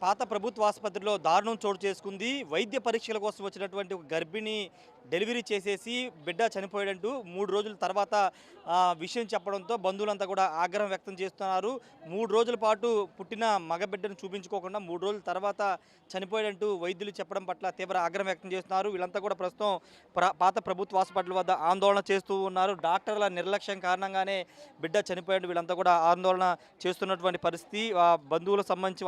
పాత ప్రభుత్వ ఆసుపత్రిలో దారుణం చోటు చేసుకుంది. వైద్య పరీక్షల కోసం వచ్చినటువంటి ఒక గర్భిణి డెలివరీ చేసేసి బిడ్డ చనిపోయాడంటూ 3 రోజుల తర్వాత విషయం చెప్పడంతో బంధువులంతా కూడా ఆగ్రహం వ్యక్తం చేస్తున్నారు. 3 రోజుల పాటు పుట్టిన మగబిడ్డను చూపించుకోకుండా 3 రోజుల తర్వాత చనిపోయాడంటూ వైద్యులు చెప్పడం పట్ల తీవ్ర ఆగ్రహం వ్యక్తం చేస్తున్నారు. వీళ్ళంతా కూడా ప్రస్తుతం పాత ప్రభుత్వ హాస్పిటల్ వద్ద ఆందోళన చేస్తూ ఉన్నారు. డాక్టర్ల నిర్లక్ష్యం కారణంగానే బిడ్డ చనిపోయాడు. వీళ్ళంతా కూడా ఆందోళన చేస్తున్నటువంటి పరిస్థితి. బంధువులకు సంబంధించి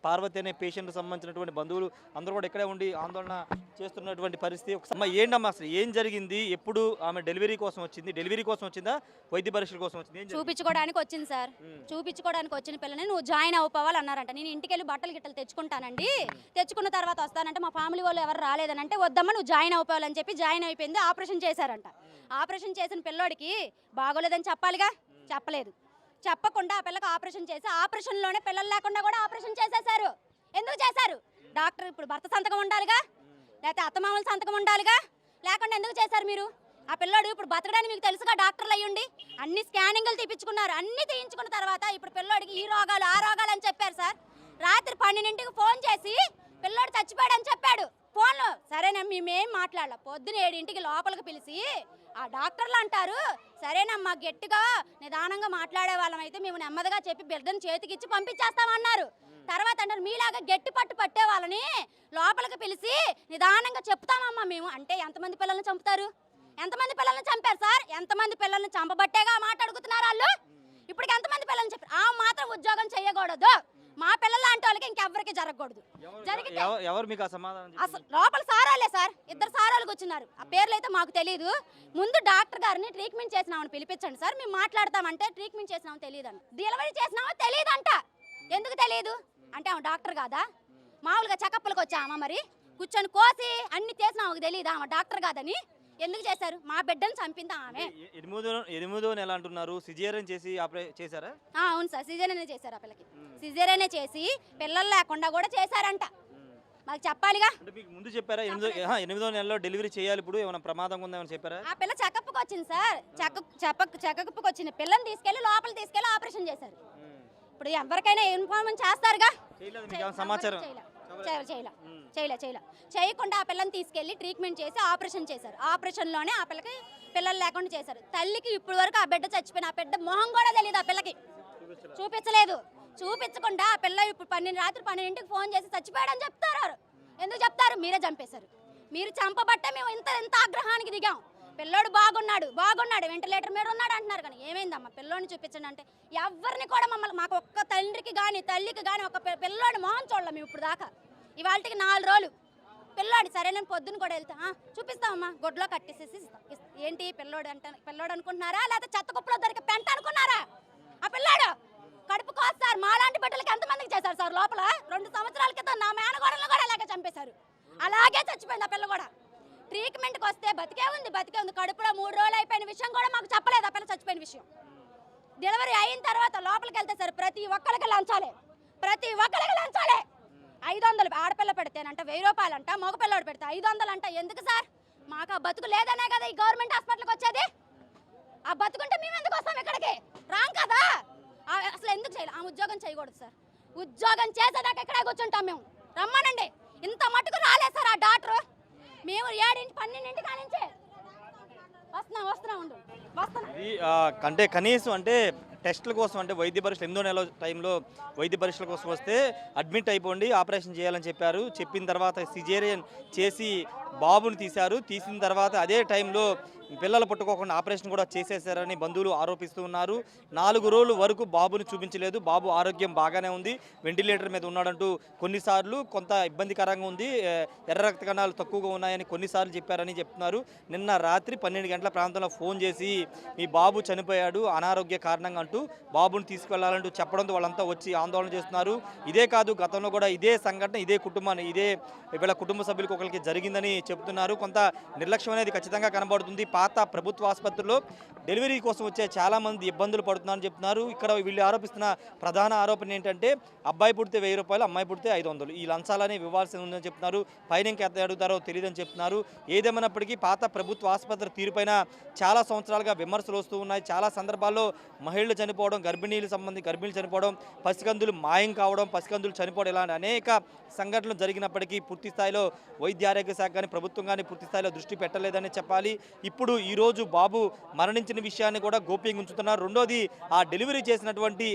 పార్వతి అనే పేషెంట్కి సంబంధించినటువంటి బంధువులు అందరూ కూడా ఇక్కడే ఉండి ఆందోళన చేస్తున్నటువంటి పరిస్థితి. ఒకసారి ఏంటమ్మా అసలు ఏం జరిగింది? ఎప్పుడు ఆమె డెలివరీ కోసం వచ్చింది? డెలివరీ కోసం వచ్చిందా, వైద్య పరీక్షల కోసం వచ్చింది? చూపించుకోవడానికి వచ్చింది సార్. చూపించుకోవడానికి వచ్చిన పిల్లని నువ్వు జాయిన్ అవ్వాలి అన్నారంట. నేను ఇంటికి వెళ్ళి బట్టలు గిట్టలు తెచ్చుకుంటానండి, తెచ్చుకున్న తర్వాత వస్తానంటే మా ఫ్యామిలీ వాళ్ళు ఎవరు రాలేదని అంటే వద్దమ్మా నువ్వు జాయిన్ అవ్వాలని చెప్పి జాయిన్ అయిపోయింది. ఆపరేషన్ చేశారంట. ఆపరేషన్ చేసిన పిల్లోడికి బాగోలేదని చెప్పాలిగా, చెప్పలేదు. చెప్పకుండా ఆ పిల్లకి ఆపరేషన్ చేసి ఆపరేషన్లోనే పిల్లలు లేకుండా కూడా ఆపరేషన్ చేసేశారు. ఎందుకు చేశారు? డాక్టర్ ఇప్పుడు భర్త సంతకం ఉండాలిగా, లేకపోతే అత్తమామల సంతకం ఉండాలిగా, లేకుండా ఎందుకు చేశారు మీరు? ఆ పిల్లోడు ఇప్పుడు బతకడానికి మీకు తెలుసుగా, డాక్టర్లు అయ్యుండి అన్ని స్కానింగ్లు తీపించుకున్నారు. అన్ని తీయించుకున్న తర్వాత ఇప్పుడు పిల్లోడికి ఈ రోగాలు ఆ రోగాలు అని చెప్పారు సార్. రాత్రి 12ంటికి ఫోన్ చేసి పిల్లోడు చచ్చిపోయాడని చెప్పాడు ఫోన్లో. సరేనా, మేమేం మాట్లాడాల. పొద్దున 7ంటికి లోపలికి పిలిచి ఆ డాక్టర్లు అంటారు, సరేనమ్మా గట్టిగా నిదానంగా మాట్లాడే వాళ్ళం అయితే మేము నెమ్మదిగా చెప్పి బిడ్డను చేతికిచ్చి పంపించేస్తామన్నారు. తర్వాత అంటారు మీలాగా గట్టి పట్టు పట్టే వాళ్ళని లోపలికి పిలిచి నిదానంగా చెప్తామమ్మా మేము అంటే. ఎంతమంది పిల్లల్ని చంపుతారు? ఎంతమంది పిల్లల్ని చంపారు సార్? ఎంతమంది పిల్లల్ని చంపబట్టేగా మాట్లాడుకుతున్నారు వాళ్ళు. ఇప్పటికి ఎంతమంది పిల్లల్ని చెప్పారు? ఆ మాత్రం ఉద్యోగం చేయకూడదు. మా పిల్లలు లాంటి వాళ్ళకి ఇంకెవరికి జరగకూడదు. అసలు లోపల సారాలే సార్, 2 సారాలు కూర్చున్నారు. ఆ పేర్లు అయితే మాకు తెలియదు. ముందు డాక్టర్ గారిని ట్రీట్మెంట్ చేసినామని పిలిపించండి సార్, మేము మాట్లాడతామంటే ట్రీట్మెంట్ చేసినామో తెలియదంట, డెలివరీ చేసినామో తెలియదంట. ఎందుకు తెలియదు అంటే ఆమె డాక్టర్ కాదా? మామూలుగా చెకప్లకు వచ్చామా మరి? కూర్చొని కోసి అన్ని చేసినా ఆమెకు తెలియదా ఆమె డాక్టర్ కాదని? ఎందుకు చేశారు? మా బిడ్డను చంపిందా ఆమె. 8వ నెల అంటున్నారు. సిజేరియన్ చేసి చేశారా? అవును సార్, సిజేరియనే చేశారు. ఆ పిల్లకి సిజేరియనే చేసి పిల్లలు లేకుండా కూడా చేశారంట. మాకు చెప్పాలిగా. మీకు ముందు చెప్పారా 8వ నెలలో డెలివరీ చేయాలి, ఇప్పుడు ఏమైనా ప్రమాదం ఉందేమని చెప్పారా? ఆ పిల్ల చెకప్కి వచ్చింది సార్. చెకప్కి వచ్చిన పిల్లని తీసుకెళ్లి లోపల తీసుకెళ్లి ఆపరేషన్ చేశారు. ఇప్పుడు ఎవరికైనా ఇన్ఫార్మేషన్ చేస్తారుగా. సమాచారం చేయకుండా ఆ పిల్లని తీసుకెళ్లి ట్రీట్మెంట్ చేసి ఆపరేషన్ చేశారు. ఆపరేషన్లోనే ఆ పిల్లకి పిల్లలు లేకుండా చేశారు. తల్లికి ఇప్పుడు వరకు ఆ బిడ్డ చచ్చిపోయిన ఆ బిడ్డ మొహం కూడా తెలియదు. ఆ పిల్లకి చూపించలేదు. చూపించకుండా ఆ పిల్ల ఇప్పుడు రాత్రి 12ంటికి ఫోన్ చేసి చచ్చిపోయాడని చెప్తారు. ఎందుకు చెప్తారు? మీరే చంపేశారు. మీరు చంపబట్టే మేము ఇంత ఆగ్రహానికి దిగాం. పిల్లోడు బాగున్నాడు వెంటిలేటర్ మీద ఉన్నాడు అంటున్నారు. కానీ ఏమైందమ్మా పిల్లోని చూపించండి అంటే ఎవరిని కూడా మమ్మల్ని మాకు ఒక్క తండ్రికి కానీ తల్లికి కానీ ఒక పిల్లోడి మొహం చూడలేం మేము ఇప్పుడు దాకా. ఇవాళకి 4 రోజులు పిల్లోడు. సరే నేను పొద్దున కూడా వెళ్తా చూపిస్తామమ్మా, గొడ్లో కట్టేసేసి ఏంటి పిల్లోడు అనుకుంటున్నారా, లేకపోతే చెత్త కుప్పలో దొరికే పెంట అనుకున్నారా? ఆ పిల్లోడు కడుపు కోస్తారు. మాలాంటి బిడ్డలకి ఎంతమందికి చేశారు సార్ లోపల? 2 సంవత్సరాల క్రితం నా మేనగోడలను కూడా అలాగే చంపేశారు. అలాగే చచ్చిపోయింది ఆ పిల్ల కూడా. ట్రీట్మెంట్కి వస్తే బతికే ఉంది. కడుపులో 3 రోజులు అయిపోయిన విషయం కూడా మాకు చెప్పలేదు. ఆ పిల్ల చచ్చిపోయిన విషయం డెలివరీ అయిన తర్వాత లోపలికి వెళ్తే సార్ ప్రతి ఒక్కరికి లంచాలే. 500 ఆడపిల్ల పెడితేనంట 1000 రూపాయలంట, మగ పిల్లడు పెడితే 500 అంట. ఎందుకు సార్? మాకు ఆ బతుకు లేదనే కదా ఈ గవర్నమెంట్ హాస్పిటల్కి వచ్చేది. ఆ బతుకుంటే మేము ఎందుకు వస్తాం ఇక్కడికి? రాం కదా. అసలు ఎందుకు చేయాలి? ఆ ఉద్యోగం చేయకూడదు సార్. ఉద్యోగం చేసేదాకా ఇక్కడే కూర్చుంటాం మేము. రమ్మనండి. ఇంత మటుకు రాలేదు సార్ ఆ డాక్టరు. మేము 7ంటి 12ంటి కానించే వస్తున్నా. అంటే కనీసం అంటే టెస్టుల కోసం అంటే వైద్య పరీక్షలు 8వ నెల టైంలో వైద్య పరీక్షల కోసం వస్తే అడ్మిట్ అయిపోండి, ఆపరేషన్ చేయాలని చెప్పారు. చెప్పిన తర్వాత సిజేరియన్ చేసి బాబుని తీసిన తర్వాత అదే టైంలో పిల్లలు పుట్టుకోకుండా ఆపరేషన్ కూడా చేసేసారని బంధువులు ఆరోపిస్తూ ఉన్నారు. 4 రోజుల వరకు బాబుని చూపించలేదు. బాబు ఆరోగ్యం బాగానే ఉంది, వెంటిలేటర్ మీద ఉన్నాడంటూ కొన్నిసార్లు కొంత ఇబ్బందికరంగా ఉంది, ఎర్ర రక్త కణాలు తక్కువగా ఉన్నాయని కొన్నిసార్లు చెప్పారని చెప్తున్నారు. నిన్న రాత్రి 12 గంటల ప్రాంతంలో ఫోన్ చేసి మీ బాబు చనిపోయాడు అనారోగ్య కారణంగా అంటూ బాబుని తీసుకువెళ్లాలంటూ చెప్పడంతో వాళ్ళంతా వచ్చి ఆందోళన చేస్తున్నారు. ఇదే కాదు, గతంలో కూడా ఇదే సంఘటన వీళ్ళ కుటుంబ సభ్యులకు ఒకరికి జరిగిందని చెప్తున్నారు. కొంత నిర్లక్ష్యం అనేది ఖచ్చితంగా కనబడుతుంది. పాత ప్రభుత్వ ఆసుపత్రిలో డెలివరీ కోసం వచ్చే చాలామంది ఇబ్బందులు పడుతున్నారని చెప్తున్నారు. ఇక్కడ వీళ్ళు ఆరోపిస్తున్న ప్రధాన ఆరోపణ ఏంటంటే అబ్బాయి పుడితే 1000 రూపాయలు, అమ్మాయి పుడితే 500. ఈ లంచాలనే ఇవ్వాల్సి ఉందని చెప్తున్నారు. పైన ఇంకా ఎంత అడుగుతారో తెలియదని చెప్తున్నారు. ఏదేమైనప్పటికీ పాత ప్రభుత్వ ఆసుపత్రి తీరుపైన చాలా సంవత్సరాలుగా విమర్శలు వస్తూ ఉన్నాయి. చాలా సందర్భాల్లో మహిళలు చనిపోవడం, గర్భిణీలు చనిపోవడం, పసికందులు మాయం కావడం, పసికందులు చనిపోవడం ఇలాంటి అనేక సంఘటనలు జరిగినప్పటికీ పూర్తి స్థాయిలో వైద్య ఆరోగ్య శాఖ కానీ ప్రభుత్వం కానీ పూర్తి స్థాయిలో దృష్టి పెట్టలేదని చెప్పాలి. ఇప్పుడు ఈరోజు బాబు మరణించిన విషయాన్ని కూడా గోప్యంగా ఉంచుతున్నారు. రెండోది ఆ డెలివరీ చేసినటువంటి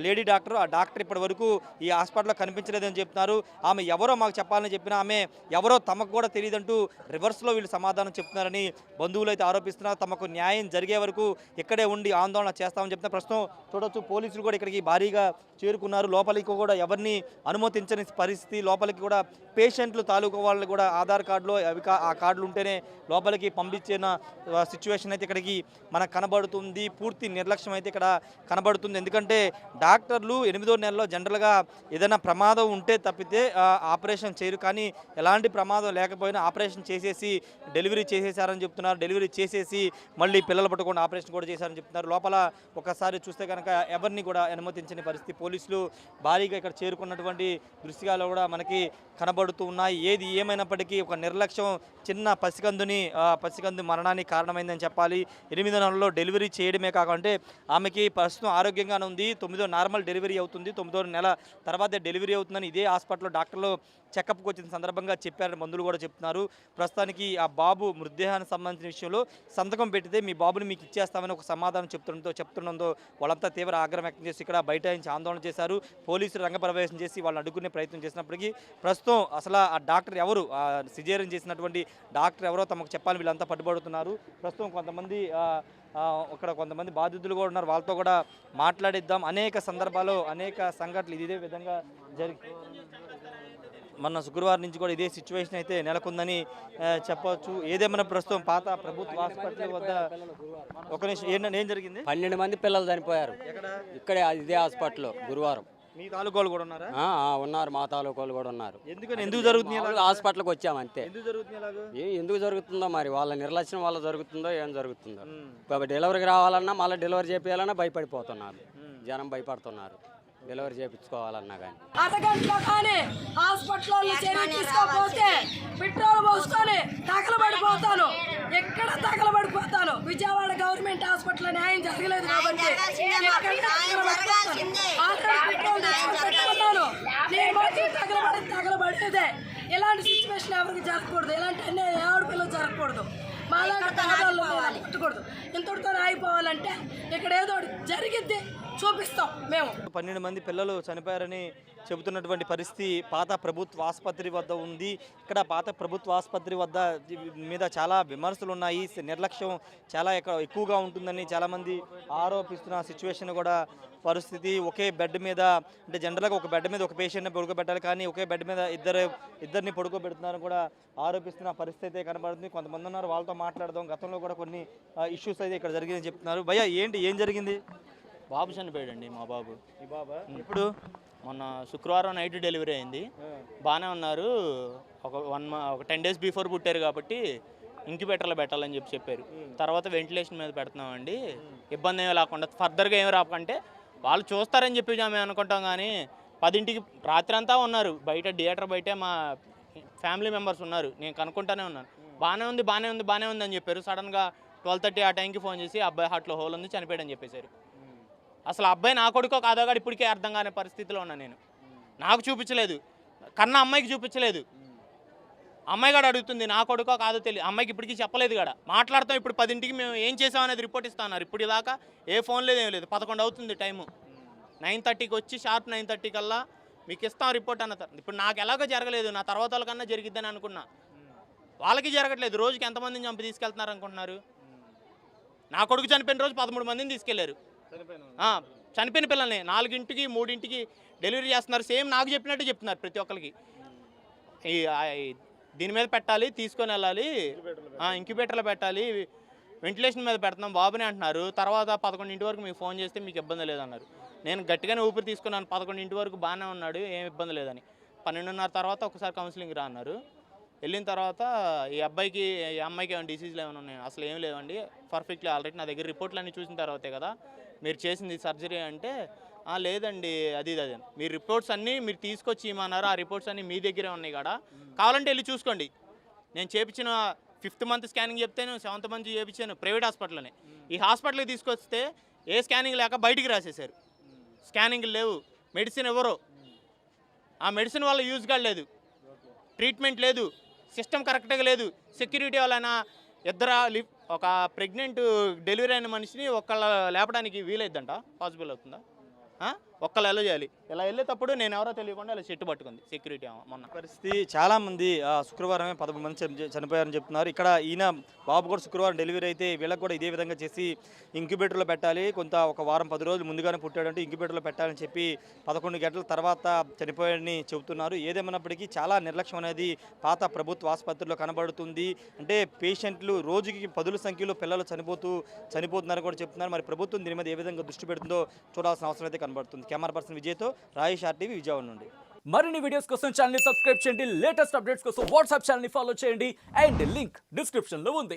లేడీ డాక్టర్, ఆ డాక్టర్ ఇప్పటి వరకు ఈ హాస్పిటల్లో కనిపించలేదని చెప్తున్నారు. ఆమె ఎవరో మాకు చెప్పాలని చెప్పినా ఆమె ఎవరో తమకు కూడా తెలియదంటూ రివర్స్లో వీళ్ళు సమాధానం చెప్తున్నారని బంధువులు అయితే ఆరోపిస్తున్నారు. తమకు న్యాయం జరిగే వరకు ఇక్కడే ఉండి ఆందోళన చేస్తామని చెప్తున్నారు. ప్రస్తుతం చూడొచ్చు పోలీసులు కూడా ఇక్కడికి భారీగా చేరుకున్నారు. లోపలికి కూడా ఎవరిని అనుమతించని పరిస్థితి. లోపలికి కూడా పేషెంట్లు తాలూకు వాళ్ళు కూడా ఆధార్ కార్డులో ఆ కార్డులు ఉంటేనే లోపలికి పంపించిన సిచ్యువేషన్ అయితే ఇక్కడికి మనకు కనబడుతుంది. పూర్తి నిర్లక్ష్యం అయితే ఇక్కడ కనబడుతుంది. ఎందుకంటే డాక్టర్లు 8వ నెలలో జనరల్గా ఏదైనా ప్రమాదం ఉంటే తప్పితే ఆపరేషన్ చేయరు. కానీ ఎలాంటి ప్రమాదం లేకపోయినా ఆపరేషన్ చేసేసి డెలివరీ చేసేసారని చెప్తున్నారు. డెలివరీ చేసేసి మళ్ళీ పిల్లలు పట్టుకొని ఆపరేషన్ కూడా చేశారని చెప్తున్నారు. లోపల ఒకసారి చూస్తే కనుక ఎవరిని కూడా అనుమతించని పరిస్థితి. పోలీసులు భారీగా ఇక్కడ చేరుకున్నటువంటి దృశ్యాలు కూడా మనకి కనబడుతూ ఉన్నాయి. ఏది ఏమైనప్పటికీ ఒక నిర్లక్ష్యం చిన్న పసికందు మరణానికి కారణమైందని చెప్పాలి. 8వ నెలలో డెలివరీ చేయడమే కాకుంటే ఆమెకి ప్రస్తుతం ఆరోగ్యంగానే ఉంది. 9వ నార్మల్ డెలివరీ అవుతుంది. 9వ నెల తర్వాతే డెలివరీ అవుతుందని ఇదే హాస్పిటల్లో డాక్టర్లు చెకప్కి వచ్చిన సందర్భంగా చెప్పారని మందులు కూడా చెప్తున్నారు. ప్రస్తుతానికి ఆ బాబు మృతదేహానికి సంబంధించిన విషయంలో సంతకం పెట్టితే మీ బాబుని మీకు ఇచ్చేస్తామని ఒక సమాధానం చెప్తుండడంతో వాళ్ళంతా తీవ్ర ఆగ్రహం వ్యక్తం చేసి ఇక్కడ బైఠాయించి ఆందోళన చేశారు. పోలీసులు రంగప్రవేశం చేసి వాళ్ళని అడ్డుకునే ప్రయత్నం చేసినప్పటికీ ప్రస్తుతం అసలు ఆ డాక్టర్ ఎవరు, సిజేరియన్ చేసినటువంటి డాక్టర్ ఎవరో తమకు చెప్పాలని వీళ్ళంతా పట్టుబడుతున్నారు. ప్రస్తుతం కొంతమంది బాధితులు కూడా ఉన్నారు. వాళ్ళతో కూడా మాట్లాడిద్దాం. అనేక సందర్భాల్లో అనేక సంఘటనలు ఇదే విధంగా మొన్న శుక్రవారం నుంచి కూడా ఇదే సిచ్యువేషన్ అయితే నెలకొందని చెప్పవచ్చు. ఏదేమైనా ప్రస్తుతం పాత ప్రభుత్వ ఆసుపత్రి వద్ద ఒక నిమిషం ఏం జరిగింది? 12 మంది పిల్లలు చనిపోయారు ఇక్కడే ఇదే హాస్పిటల్లో గురువారం. మీ తాలూకాలు కూడా ఉన్నారా? ఉన్నారు, మా తాలూకాలు కూడా ఉన్నారు. ఎందుకు జరుగుతుంది? హాస్పిటల్కి వచ్చాము అంతే. ఎందుకు జరుగుతుందో మరి వాళ్ళ నిర్లక్ష్యం వల్ల జరుగుతుందో ఏం జరుగుతుందో. డెలివరీకి రావాలన్నా మళ్ళీ డెలివరీ చేయాలన్నా భయపడిపోతున్నారు. జనం భయపడుతున్నారు డెలివరీ చేయించుకోవాలన్నా కానీ. అరగంటలో కానీ హాస్పిటల్లో చర్య తీసుకోకపోతే పెట్రోల్ పోసుకొని తగలబడిపోతాను. ఎక్కడ తగలబడిపోతాను? విజయవాడ గవర్నమెంట్ హాస్పిటల్లో న్యాయం జరగలేదు కాబట్టి నేను మాత్రం తగలబడేదే. ఇలాంటి సిచ్యువేషన్ ఎవరికి జరగకూడదు. ఇలాంటి అన్ని ఆడపిల్లలు జరగకూడదు. మాలాంటి తగదాలు పట్టకూడదు. ఇంతటితో అయిపోవాలంటే ఇక్కడ ఏదో జరిగిద్ది చూపిస్తాం మేము. 12 మంది పిల్లలు చనిపోయారని చెబుతున్నటువంటి పరిస్థితి పాత ప్రభుత్వ ఆసుపత్రి వద్ద ఉంది. ఇక్కడ పాత ప్రభుత్వ ఆసుపత్రి వద్ద మీద చాలా విమర్శలు ఉన్నాయి. నిర్లక్ష్యం చాలా ఎక్కువగా ఉంటుందని చాలామంది ఆరోపిస్తున్న సిచ్యువేషన్ కూడా పరిస్థితి. ఒకే బెడ్ మీద అంటే జనరల్గా ఒక బెడ్ మీద ఒక పేషెంట్ని పడుకోబెట్టాలి, కానీ ఒకే బెడ్ మీద ఇద్దరిని పడుకోబెడుతున్నారని కూడా ఆరోపిస్తున్న పరిస్థితి అయితే కనబడుతుంది. కొంతమంది ఉన్నారు, వాళ్ళతో మాట్లాడదాం. గతంలో కూడా కొన్ని ఇష్యూస్ అయితే ఇక్కడ జరిగిందని చెప్తున్నారు. భయ్యా ఏం జరిగింది? బాబు చనిపోయాడండి మా బాబు. ఈ బాబా ఇప్పుడు మొన్న శుక్రవారం నైట్ డెలివరీ అయింది. బాగానే ఉన్నారు. ఒక 10 days బిఫోర్ పుట్టారు కాబట్టి ఇంక్యుబేటర్లో పెట్టాలని చెప్పారు. తర్వాత వెంటిలేషన్ మీద పెడుతున్నామండి, ఇబ్బంది ఏమీ లేకుండా ఫర్దర్గా ఏమి రాకంటే వాళ్ళు చూస్తారని చెప్పి మేము అనుకుంటాం. కానీ 10ంటికి రాత్రి అంతా ఉన్నారు బయట, థియేటర్ బయటే మా ఫ్యామిలీ మెంబర్స్ ఉన్నారు. నేను కనుక్కుంటానే ఉన్నాను. బాగానే ఉంది అని చెప్పారు. సడన్గా 12:30 ఆ టైంకి ఫోన్ చేసి అబ్బాయి హార్ట్లో హోల్ ఉంది, చనిపోయాడని చెప్పేశారు. అసలు అబ్బాయి నా కొడుకో కాదో కూడా ఇప్పటికే అర్థం కాని పరిస్థితిలో ఉన్నా నేను. నాకు చూపించలేదు, కన్నా అమ్మాయికి చూపించలేదు. అమ్మాయి కూడా అడుగుతుంది నా కొడుకో కాదో తెలియదు. అమ్మాయికి ఇప్పటికీ చెప్పలేదు కూడా. మాట్లాడతాం ఇప్పుడు 10ంటికి మేము ఏం చేసామనేది రిపోర్ట్ ఇస్తున్నారు. ఇప్పుడు దాకా ఏ ఫోన్ లేదు, ఏం లేదు. 11 అవుతుంది టైము. 9:30కి వచ్చి షార్ప్ 9:30 కల్లా మీకు ఇస్తాం రిపోర్ట్ అన్న. ఇప్పుడు నాకు ఎలాగో జరగలేదు, నా తర్వాత వాళ్ళకన్నా జరిగిద్దని అనుకున్నా. వాళ్ళకి జరగట్లేదు. రోజుకి ఎంతమందిని చంపి తీసుకెళ్తున్నారు అనుకుంటున్నారు? నా కొడుకు చనిపోయిన రోజు 13 మందిని తీసుకెళ్లారు. చనిపోయిన పిల్లల్ని 4ంటికి 3ంటికి డెలివరీ చేస్తున్నారు. సేమ్ నాకు చెప్పినట్టు చెప్తున్నారు ప్రతి ఒక్కరికి. దీని మీద పెట్టాలి, తీసుకొని వెళ్ళాలి, ఇంక్యుబేటర్లో పెట్టాలి, వెంటిలేషన్ మీద పెడుతున్నాం బాబుని అంటున్నారు. తర్వాత 11ంటి వరకు మీకు ఫోన్ చేస్తే మీకు ఇబ్బంది లేదన్నారు. నేను గట్టిగానే ఊపిరి తీసుకున్నాను. 11ంటి వరకు బాగానే ఉన్నాడు, ఏం ఇబ్బంది లేదని. 12:30 తర్వాత ఒకసారి కౌన్సిలింగ్ రా అన్నారు. వెళ్ళిన తర్వాత ఈ అబ్బాయికి ఈ అమ్మాయికి ఏమైనా డిసీజ్లు ఏమైనా ఉన్నాయి అసలు ఏం లేవండి పర్ఫెక్ట్లీ ఆల్రెడీ నా దగ్గర రిపోర్ట్లు అన్నీ చూసిన తర్వాతే కదా మీరు చేసింది సర్జరీ అంటే లేదండి అది మీరు రిపోర్ట్స్ అన్నీ మీరు తీసుకొచ్చి ఇమ్మన్నారు ఆ రిపోర్ట్స్ అన్నీ మీ దగ్గరే ఉన్నాయి కదా కావాలంటే వెళ్ళి చూసుకోండి నేను చేయించిన 5th మంత్ స్కానింగ్ చెప్తాను 7th మంత్ చేయించాను ప్రైవేట్ హాస్పిటల్లోనే ఈ హాస్పిటల్కి తీసుకొస్తే ఏ స్కానింగ్ లేక బయటికి రాసేశారు స్కానింగ్ లేవు మెడిసిన్ ఎవరో ఆ మెడిసిన్ వల్ల యూజ్గా లేదు ట్రీట్మెంట్ లేదు సిస్టమ్ కరెక్ట్గా లేదు సెక్యూరిటీ వలన ఒక ప్రెగ్నెంట్ డెలివరీ అయిన మనిషిని ఒక్కళ్ళ లేపడానికి వీలైద్దంట పాసిబుల్ అవుతుందా ఒక్కళ్ళు ఎలా చేయాలి ఇలా వెళ్ళేటప్పుడు నేను ఎవరో తెలియకుండా ఇలా చెట్టు పట్టుకుంది సెక్యూరిటీ మొన్న పరిస్థితి చాలామంది శుక్రవారమే 11 మంది చనిపోయారని చెప్తున్నారు. ఇక్కడ ఈయన బాబు కూడా శుక్రవారం డెలివరీ అయితే వీళ్ళకి కూడా ఇదే విధంగా చేసి ఇంక్యుబేటర్లో పెట్టాలి, ఒక వారం 10 రోజులు ముందుగానే పుట్టాడంటే ఇంక్యుబేటర్లో పెట్టాలని చెప్పి 11 గంటల తర్వాత చనిపోయాడని చెబుతున్నారు. ఏదేమన్నప్పటికీ చాలా నిర్లక్ష్యం అనేది పాత ప్రభుత్వ ఆసుపత్రిలో కనబడుతుంది. అంటే పేషెంట్లు రోజుకి 10ల సంఖ్యలో పిల్లలు చనిపోతున్నారని కూడా చెప్తున్నారు. మరి ప్రభుత్వం దీని మీద ఏ విధంగా దృష్టి పెడుతుందో చూడాల్సిన అవసరం అయితే కనబడుతుంది. Camera person విజయ్తో Rayesh RTV Vijayawada నుండి. మరిన్ని వీడియోస్ కోసం ఛానల్ ని సబ్స్క్రైబ్ చేయండి, లేటెస్ట్ అప్డేట్స్ కోసం వాట్సాప్ ఛానల్ ని ఫాలో చేయండి అండ్ లింక్ డిస్క్రిప్షన్ లో ఉంది.